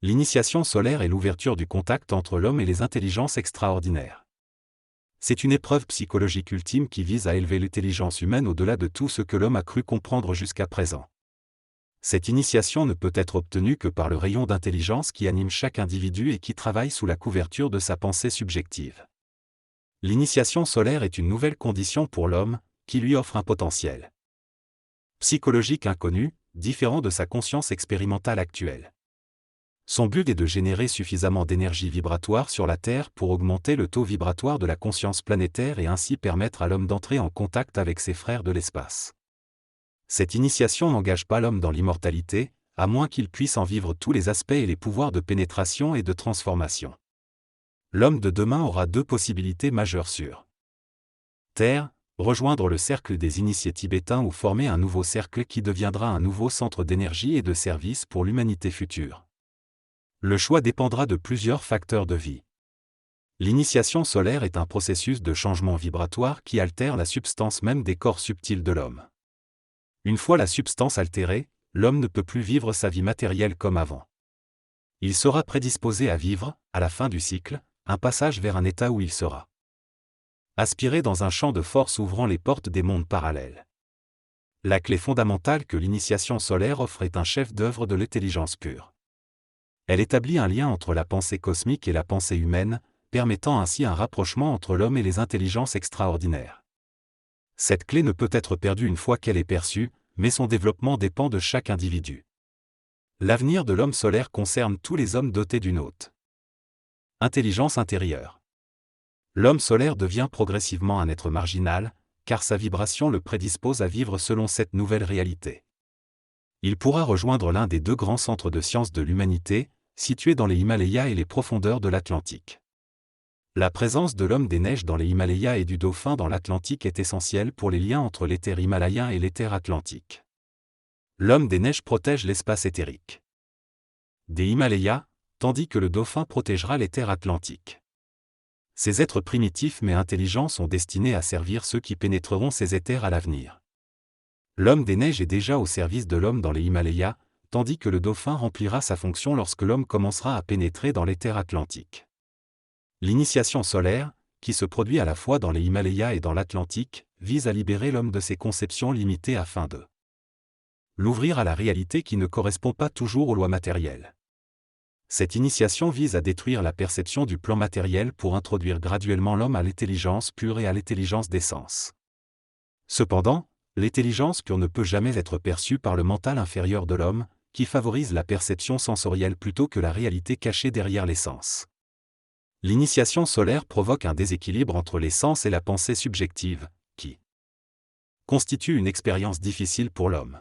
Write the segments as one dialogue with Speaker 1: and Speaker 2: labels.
Speaker 1: L'initiation solaire est l'ouverture du contact entre l'homme et les intelligences extraordinaires. C'est une épreuve psychologique ultime qui vise à élever l'intelligence humaine au-delà de tout ce que l'homme a cru comprendre jusqu'à présent. Cette initiation ne peut être obtenue que par le rayon d'intelligence qui anime chaque individu et qui travaille sous la couverture de sa pensée subjective. L'initiation solaire est une nouvelle condition pour l'homme, qui lui offre un potentiel psychologique inconnu, différent de sa conscience expérimentale actuelle. Son but est de générer suffisamment d'énergie vibratoire sur la Terre pour augmenter le taux vibratoire de la conscience planétaire et ainsi permettre à l'homme d'entrer en contact avec ses frères de l'espace. Cette initiation n'engage pas l'homme dans l'immortalité, à moins qu'il puisse en vivre tous les aspects et les pouvoirs de pénétration et de transformation. L'homme de demain aura deux possibilités majeures sur Terre, rejoindre le cercle des initiés tibétains ou former un nouveau cercle qui deviendra un nouveau centre d'énergie et de service pour l'humanité future. Le choix dépendra de plusieurs facteurs de vie. L'initiation solaire est un processus de changement vibratoire qui altère la substance même des corps subtils de l'homme. Une fois la substance altérée, l'homme ne peut plus vivre sa vie matérielle comme avant. Il sera prédisposé à vivre, à la fin du cycle, un passage vers un état où il sera aspiré dans un champ de force ouvrant les portes des mondes parallèles. La clé fondamentale que l'initiation solaire offre est un chef-d'œuvre de l'intelligence pure. Elle établit un lien entre la pensée cosmique et la pensée humaine, permettant ainsi un rapprochement entre l'homme et les intelligences extraordinaires. Cette clé ne peut être perdue une fois qu'elle est perçue, mais son développement dépend de chaque individu. L'avenir de l'homme solaire concerne tous les hommes dotés d'une haute intelligence intérieure. L'homme solaire devient progressivement un être marginal, car sa vibration le prédispose à vivre selon cette nouvelle réalité. Il pourra rejoindre l'un des deux grands centres de sciences de l'humanité, situés dans les Himalayas et les profondeurs de l'Atlantique. La présence de l'homme des neiges dans les Himalayas et du dauphin dans l'Atlantique est essentielle pour les liens entre l'éther himalayen et l'éther atlantique. L'homme des neiges protège l'espace éthérique des Himalayas, tandis que le dauphin protégera l'éther atlantique. Ces êtres primitifs mais intelligents sont destinés à servir ceux qui pénétreront ces éthers à l'avenir. L'homme des neiges est déjà au service de l'homme dans les Himalayas, tandis que le dauphin remplira sa fonction lorsque l'homme commencera à pénétrer dans l'éther atlantique. L'initiation solaire, qui se produit à la fois dans les Himalayas et dans l'Atlantique, vise à libérer l'homme de ses conceptions limitées afin de l'ouvrir à la réalité qui ne correspond pas toujours aux lois matérielles. Cette initiation vise à détruire la perception du plan matériel pour introduire graduellement l'homme à l'intelligence pure et à l'intelligence des sens. Cependant, l'intelligence pure ne peut jamais être perçue par le mental inférieur de l'homme, qui favorise la perception sensorielle plutôt que la réalité cachée derrière les sens. L'initiation solaire provoque un déséquilibre entre les sens et la pensée subjective, qui constitue une expérience difficile pour l'homme.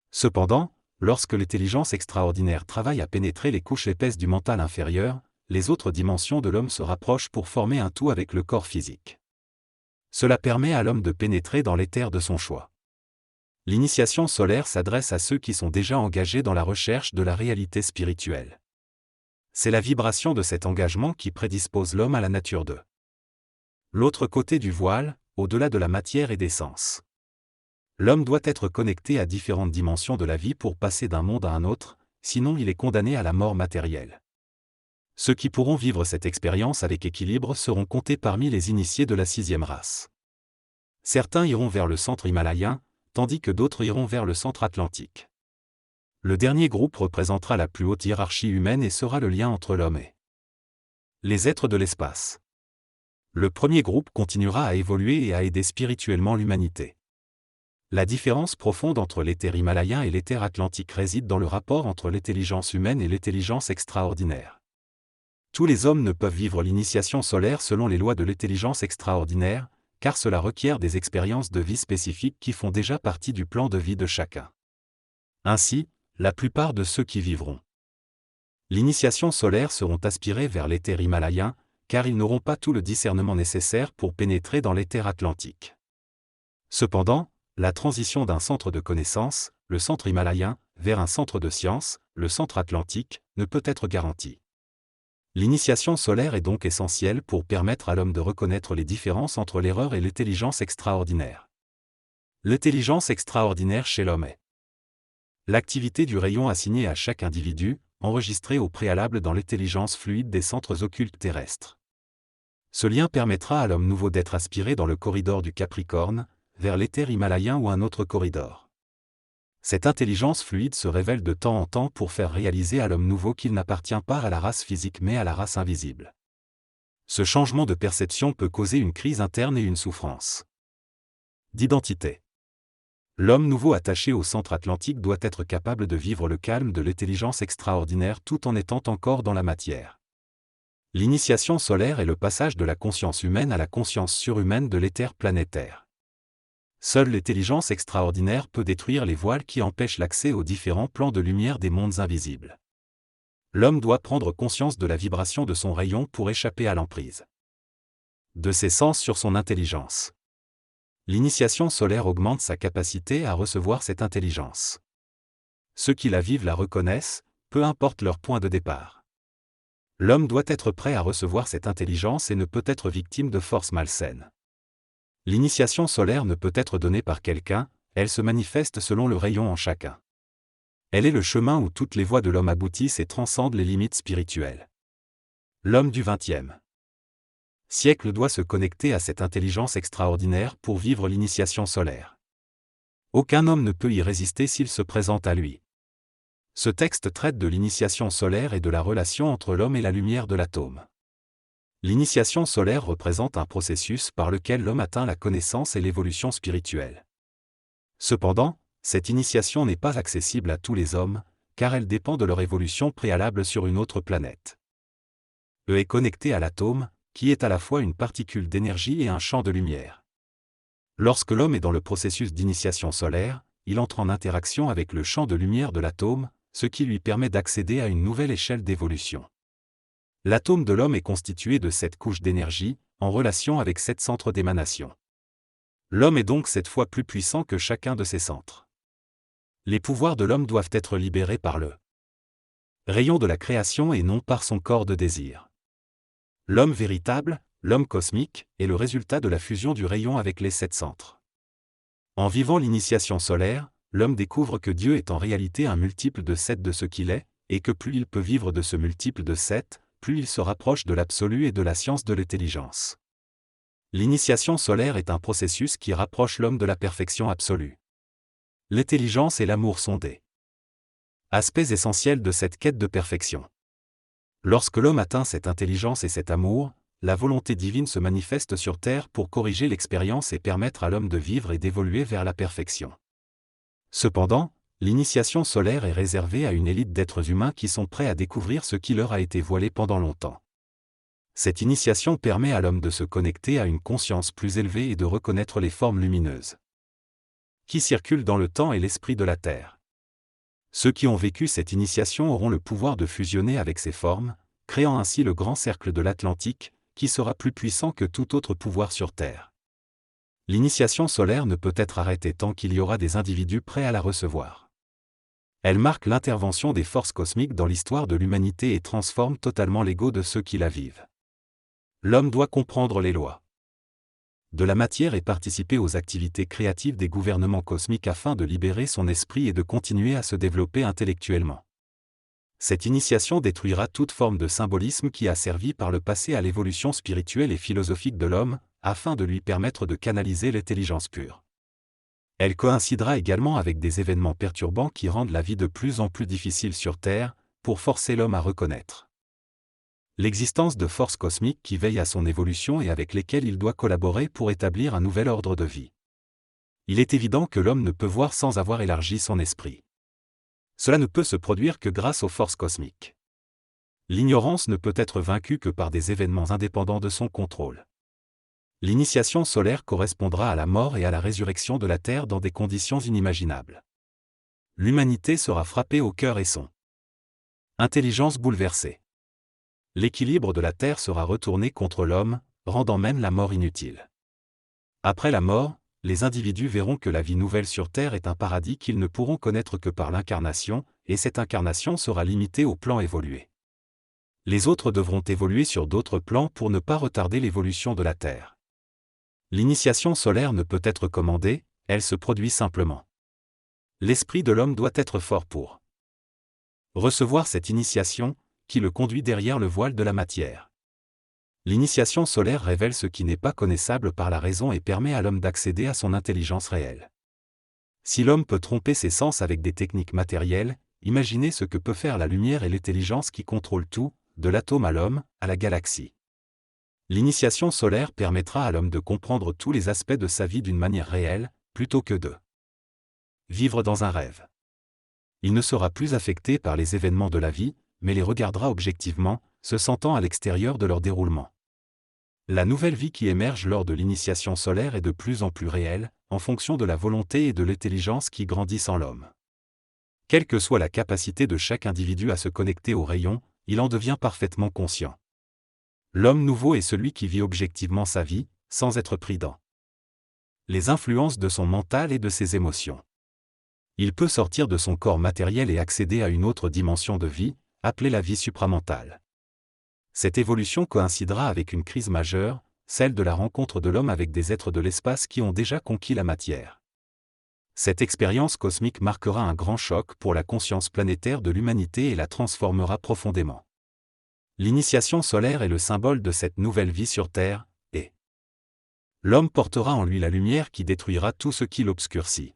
Speaker 1: Cependant, lorsque l'intelligence extraordinaire travaille à pénétrer les couches épaisses du mental inférieur, les autres dimensions de l'homme se rapprochent pour former un tout avec le corps physique. Cela permet à l'homme de pénétrer dans l'éther de son choix. L'initiation solaire s'adresse à ceux qui sont déjà engagés dans la recherche de la réalité spirituelle. C'est la vibration de cet engagement qui prédispose l'homme à la nature de l'autre côté du voile, au-delà de la matière et des sens. L'homme doit être connecté à différentes dimensions de la vie pour passer d'un monde à un autre, sinon il est condamné à la mort matérielle. Ceux qui pourront vivre cette expérience avec équilibre seront comptés parmi les initiés de la 6e race. Certains iront vers le centre himalayen, tandis que d'autres iront vers le centre atlantique. Le dernier groupe représentera la plus haute hiérarchie humaine et sera le lien entre l'homme et les êtres de l'espace. Le premier groupe continuera à évoluer et à aider spirituellement l'humanité. La différence profonde entre l'éther himalayen et l'éther atlantique réside dans le rapport entre l'intelligence humaine et l'intelligence extraordinaire. Tous les hommes ne peuvent vivre l'initiation solaire selon les lois de l'intelligence extraordinaire, car cela requiert des expériences de vie spécifiques qui font déjà partie du plan de vie de chacun. Ainsi, la plupart de ceux qui vivront l'initiation solaire seront aspirés vers l'éther himalayen, car ils n'auront pas tout le discernement nécessaire pour pénétrer dans l'éther atlantique. Cependant, la transition d'un centre de connaissance, le centre himalayen, vers un centre de science, le centre atlantique, ne peut être garantie. L'initiation solaire est donc essentielle pour permettre à l'homme de reconnaître les différences entre l'erreur et l'intelligence extraordinaire. L'intelligence extraordinaire chez l'homme est l'activité du rayon assigné à chaque individu, enregistré au préalable dans l'intelligence fluide des centres occultes terrestres. Ce lien permettra à l'homme nouveau d'être aspiré dans le corridor du Capricorne, vers l'éther himalayen ou un autre corridor. Cette intelligence fluide se révèle de temps en temps pour faire réaliser à l'homme nouveau qu'il n'appartient pas à la race physique mais à la race invisible. Ce changement de perception peut causer une crise interne et une souffrance d'identité. L'homme nouveau attaché au centre atlantique doit être capable de vivre le calme de l'intelligence extraordinaire tout en étant encore dans la matière. L'initiation solaire est le passage de la conscience humaine à la conscience surhumaine de l'éther planétaire. Seule l'intelligence extraordinaire peut détruire les voiles qui empêchent l'accès aux différents plans de lumière des mondes invisibles. L'homme doit prendre conscience de la vibration de son rayon pour échapper à l'emprise de ses sens sur son intelligence. L'initiation solaire augmente sa capacité à recevoir cette intelligence. Ceux qui la vivent la reconnaissent, peu importe leur point de départ. L'homme doit être prêt à recevoir cette intelligence et ne peut être victime de forces malsaines. L'initiation solaire ne peut être donnée par quelqu'un, elle se manifeste selon le rayon en chacun. Elle est le chemin où toutes les voies de l'homme aboutissent et transcendent les limites spirituelles. L'homme du XXe siècle doit se connecter à cette intelligence extraordinaire pour vivre l'initiation solaire. Aucun homme ne peut y résister s'il se présente à lui. Ce texte traite de l'initiation solaire et de la relation entre l'homme et la lumière de l'atome. L'initiation solaire représente un processus par lequel l'homme atteint la connaissance et l'évolution spirituelle. Cependant, cette initiation n'est pas accessible à tous les hommes, car elle dépend de leur évolution préalable sur une autre planète. E est connecté à l'atome, qui est à la fois une particule d'énergie et un champ de lumière. Lorsque l'homme est dans le processus d'initiation solaire, il entre en interaction avec le champ de lumière de l'atome, ce qui lui permet d'accéder à une nouvelle échelle d'évolution. L'atome de l'homme est constitué de 7 couches d'énergie, en relation avec 7 centres d'émanation. L'homme est donc 7 fois plus puissant que chacun de ces centres. Les pouvoirs de l'homme doivent être libérés par le rayon de la création et non par son corps de désir. L'homme véritable, l'homme cosmique, est le résultat de la fusion du rayon avec les 7 centres. En vivant l'initiation solaire, l'homme découvre que Dieu est en réalité un multiple de 7 de ce qu'il est, et que plus il peut vivre de ce multiple de 7, plus il se rapproche de l'absolu et de la science de l'intelligence. L'initiation solaire est un processus qui rapproche l'homme de la perfection absolue. L'intelligence et l'amour sont des aspects essentiels de cette quête de perfection. Lorsque l'homme atteint cette intelligence et cet amour, la volonté divine se manifeste sur terre pour corriger l'expérience et permettre à l'homme de vivre et d'évoluer vers la perfection. Cependant, l'initiation solaire est réservée à une élite d'êtres humains qui sont prêts à découvrir ce qui leur a été voilé pendant longtemps. Cette initiation permet à l'homme de se connecter à une conscience plus élevée et de reconnaître les formes lumineuses qui circulent dans le temps et l'esprit de la Terre. Ceux qui ont vécu cette initiation auront le pouvoir de fusionner avec ces formes, créant ainsi le grand cercle de l'Atlantique, qui sera plus puissant que tout autre pouvoir sur Terre. L'initiation solaire ne peut être arrêtée tant qu'il y aura des individus prêts à la recevoir. Elle marque l'intervention des forces cosmiques dans l'histoire de l'humanité et transforme totalement l'ego de ceux qui la vivent. L'homme doit comprendre les lois de la matière et participer aux activités créatives des gouvernements cosmiques afin de libérer son esprit et de continuer à se développer intellectuellement. Cette initiation détruira toute forme de symbolisme qui a servi par le passé à l'évolution spirituelle et philosophique de l'homme, afin de lui permettre de canaliser l'intelligence pure. Elle coïncidera également avec des événements perturbants qui rendent la vie de plus en plus difficile sur Terre, pour forcer l'homme à reconnaître l'existence de forces cosmiques qui veillent à son évolution et avec lesquelles il doit collaborer pour établir un nouvel ordre de vie. Il est évident que l'homme ne peut voir sans avoir élargi son esprit. Cela ne peut se produire que grâce aux forces cosmiques. L'ignorance ne peut être vaincue que par des événements indépendants de son contrôle. L'initiation solaire correspondra à la mort et à la résurrection de la Terre dans des conditions inimaginables. L'humanité sera frappée au cœur et son intelligence bouleversée. L'équilibre de la Terre sera retourné contre l'homme, rendant même la mort inutile. Après la mort, les individus verront que la vie nouvelle sur Terre est un paradis qu'ils ne pourront connaître que par l'incarnation, et cette incarnation sera limitée au plan évolué. Les autres devront évoluer sur d'autres plans pour ne pas retarder l'évolution de la Terre. L'initiation solaire ne peut être commandée, elle se produit simplement. L'esprit de l'homme doit être fort pour Recevoir cette initiation, qui le conduit derrière le voile de la matière. L'initiation solaire révèle ce qui n'est pas connaissable par la raison et permet à l'homme d'accéder à son intelligence réelle. Si l'homme peut tromper ses sens avec des techniques matérielles, imaginez ce que peut faire la lumière et l'intelligence qui contrôlent tout, de l'atome à l'homme, à la galaxie. L'initiation solaire permettra à l'homme de comprendre tous les aspects de sa vie d'une manière réelle, plutôt que de vivre dans un rêve. Il ne sera plus affecté par les événements de la vie, mais les regardera objectivement, se sentant à l'extérieur de leur déroulement. La nouvelle vie qui émerge lors de l'initiation solaire est de plus en plus réelle, en fonction de la volonté et de l'intelligence qui grandissent en l'homme. Quelle que soit la capacité de chaque individu à se connecter aux rayons, il en devient parfaitement conscient. L'homme nouveau est celui qui vit objectivement sa vie, sans être pris dans les influences de son mental et de ses émotions. Il peut sortir de son corps matériel et accéder à une autre dimension de vie, appelée la vie supramentale. Cette évolution coïncidera avec une crise majeure, celle de la rencontre de l'homme avec des êtres de l'espace qui ont déjà conquis la matière. Cette expérience cosmique marquera un grand choc pour la conscience planétaire de l'humanité et la transformera profondément. L'initiation solaire est le symbole de cette nouvelle vie sur Terre, et l'homme portera en lui la lumière qui détruira tout ce qui l'obscurcit.